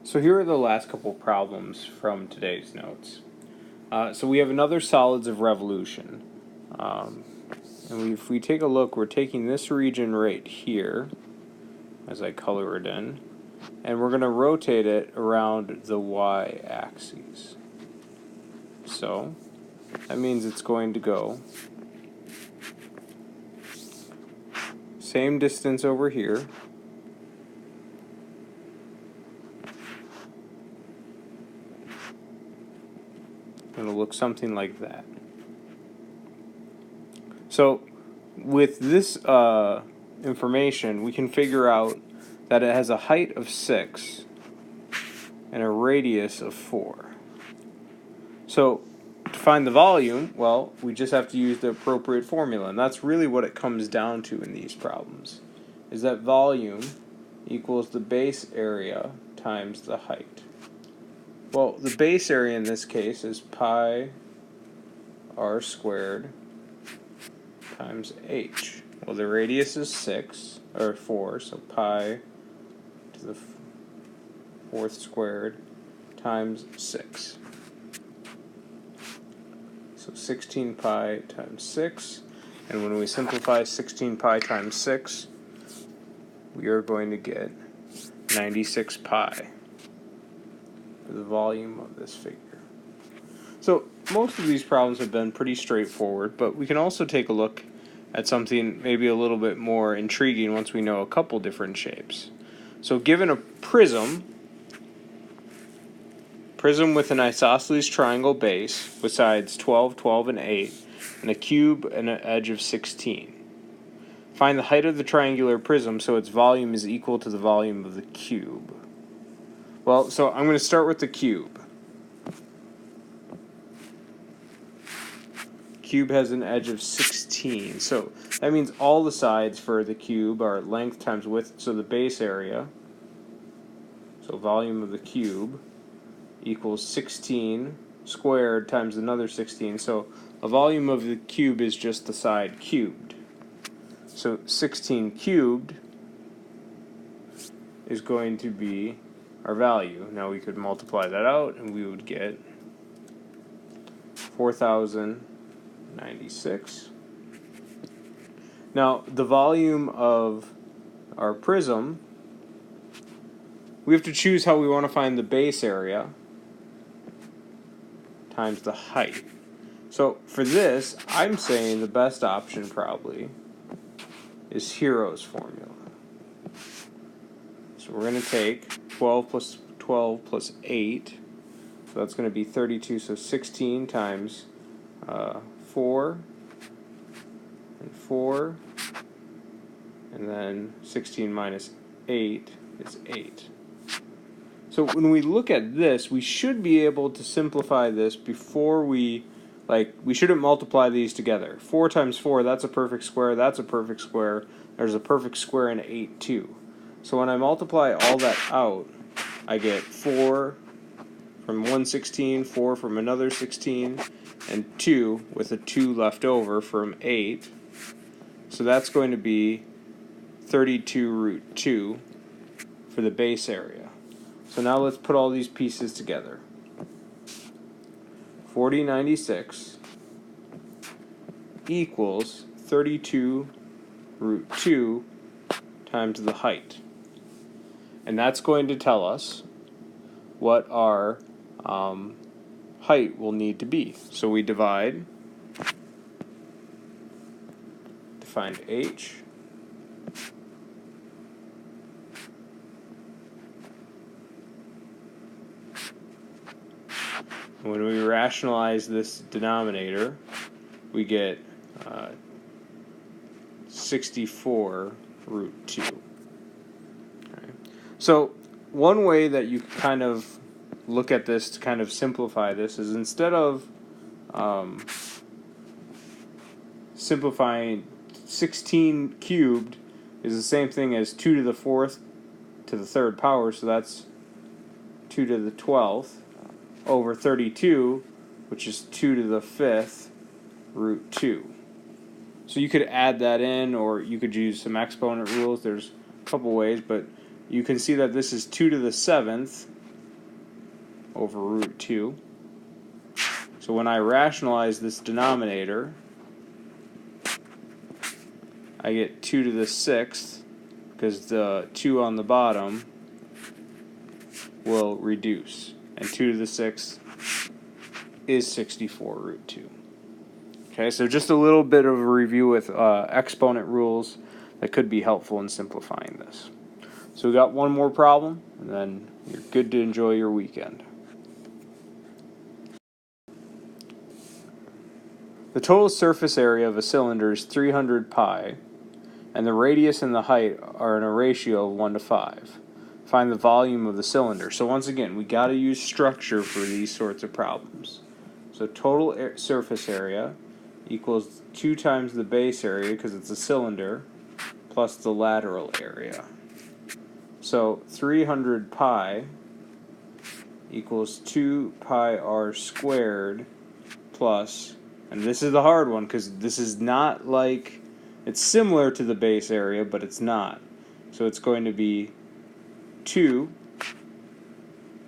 So here are the last couple problems from today's notes. So we have another solids of revolution. And if we take a look, we're taking this region right here, as I color it in, and we're going to rotate it around the y-axis. So that means it's going to go same distance over here, and it'll look something like that. So with this information, we can figure out that it has a height of 6 and a radius of 4. So to find the volume, well, we just have to use the appropriate formula, and that's really what it comes down to in these problems, is that volume equals the base area times the height. Well, the base area in this case is pi r squared times h. Well, the radius is 4, so pi to the 4th squared times 6. So 16 pi times 6, and when we simplify 16 pi times 6, we are going to get 96 pi for the volume of this figure. So most of these problems have been pretty straightforward, but we can also take a look at something maybe a little bit more intriguing once we know a couple different shapes. So given a prism with an isosceles triangle base with sides 12, 12, and 8, and a cube and an edge of 16. Find the height of the triangular prism so its volume is equal to the volume of the cube. Well, so I'm going to start with the cube. Cube has an edge of 16, so that means all the sides for the cube are length times width, so the base area, so volume of the cube, equals 16 squared times another 16, so a volume of the cube is just the side cubed. So 16 cubed is going to be our value. Now we could multiply that out and we would get 4,096. Now the volume of our prism, we have to choose how we want to find the base area times the height. So for this, I'm saying the best option probably is Hero's formula. So we're going to take 12 plus 12 plus 8, so that's going to be 32, so 16 times 4, and 4, and then 16 minus 8 is 8. So when we look at this, we should be able to simplify this before we shouldn't multiply these together. 4 times 4, that's a perfect square, that's a perfect square, there's a perfect square in 8 too. So when I multiply all that out, I get 4 from one 16, 4 from another 16, and 2 with a 2 left over from 8. So that's going to be 32 root 2 for the base area. So now let's put all these pieces together. 4096 equals 32 root 2 times the height. And that's going to tell us what our height will need to be. So we divide to find h. When we rationalize this denominator, we get 64 root 2. Okay. So one way that you kind of look at this to kind of simplify this is instead of simplifying 16 cubed is the same thing as 2 to the 4th to the 3rd power, so that's 2 to the 12th. Over 32, which is 2 to the 5th root 2. So you could add that in, or you could use some exponent rules. There's a couple ways, but you can see that this is 2 to the 7th over root 2. So when I rationalize this denominator, I get 2 to the 6th, because the 2 on the bottom will reduce. And 2 to the 6th is 64 root 2. Okay, so just a little bit of a review with exponent rules that could be helpful in simplifying this. So we got one more problem, and then you're good to enjoy your weekend. The total surface area of a cylinder is 300 pi, and the radius and the height are in a ratio of 1 to 5. Find the volume of the cylinder. So once again, we got to use structure for these sorts of problems. So total surface area equals 2 times the base area, because it's a cylinder, plus the lateral area. So 300 pi equals 2 pi r squared plus, and this is the hard one because this is not like, it's similar to the base area, but it's not. So it's going to be 2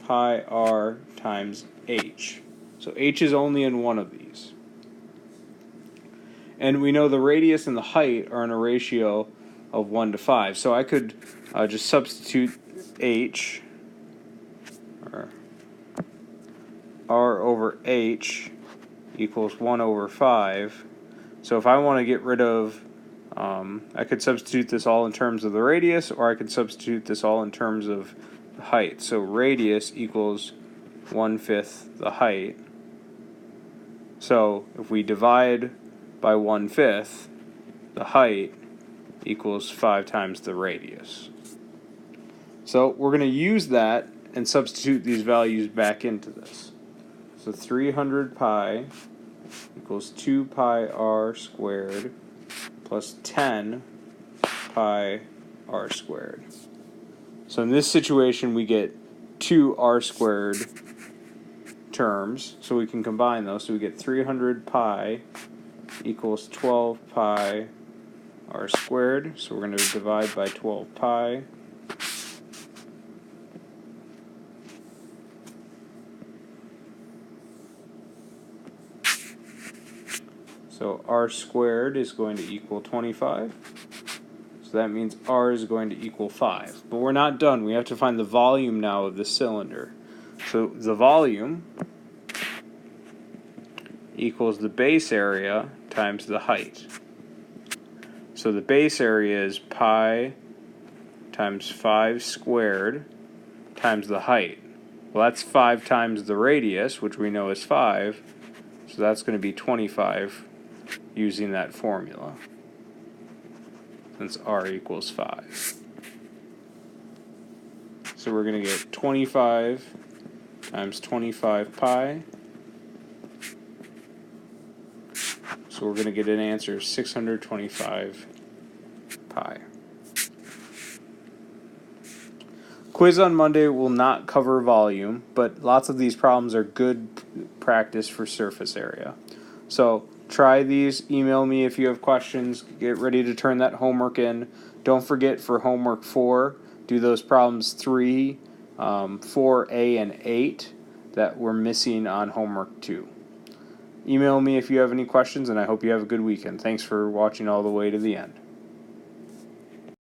pi r times h. So h is only in one of these. And we know the radius and the height are in a ratio of 1 to 5. So I could just substitute h, or r over h equals 1 over 5. So if I want to get rid of, I could substitute this all in terms of the radius, or I could substitute this all in terms of the height. So radius equals 1/5 the height. So if we divide by 1/5, the height equals 5 times the radius. So we're going to use that and substitute these values back into this. So 300 pi equals 2 pi r squared plus 10 pi r squared. So in this situation we get 2 r squared terms, so we can combine those. So we get 300 pi equals 12 pi r squared. So we're going to divide by 12 pi. So r squared is going to equal 25. So that means r is going to equal 5. But we're not done. We have to find the volume now of the cylinder. So the volume equals the base area times the height. So the base area is pi times 5 squared times the height. Well, that's 5 times the radius, which we know is 5. So that's going to be 25 using that formula, since r equals 5. So we're going to get 25 times 25 pi. So we're going to get an answer of 625 pi. Quiz on Monday will not cover volume, but lots of these problems are good practice for surface area. So try these, email me if you have questions, get ready to turn that homework in. Don't forget for homework 4, do those problems 3, 4A, and 8 that we're missing on homework 2. Email me if you have any questions, and I hope you have a good weekend. Thanks for watching all the way to the end.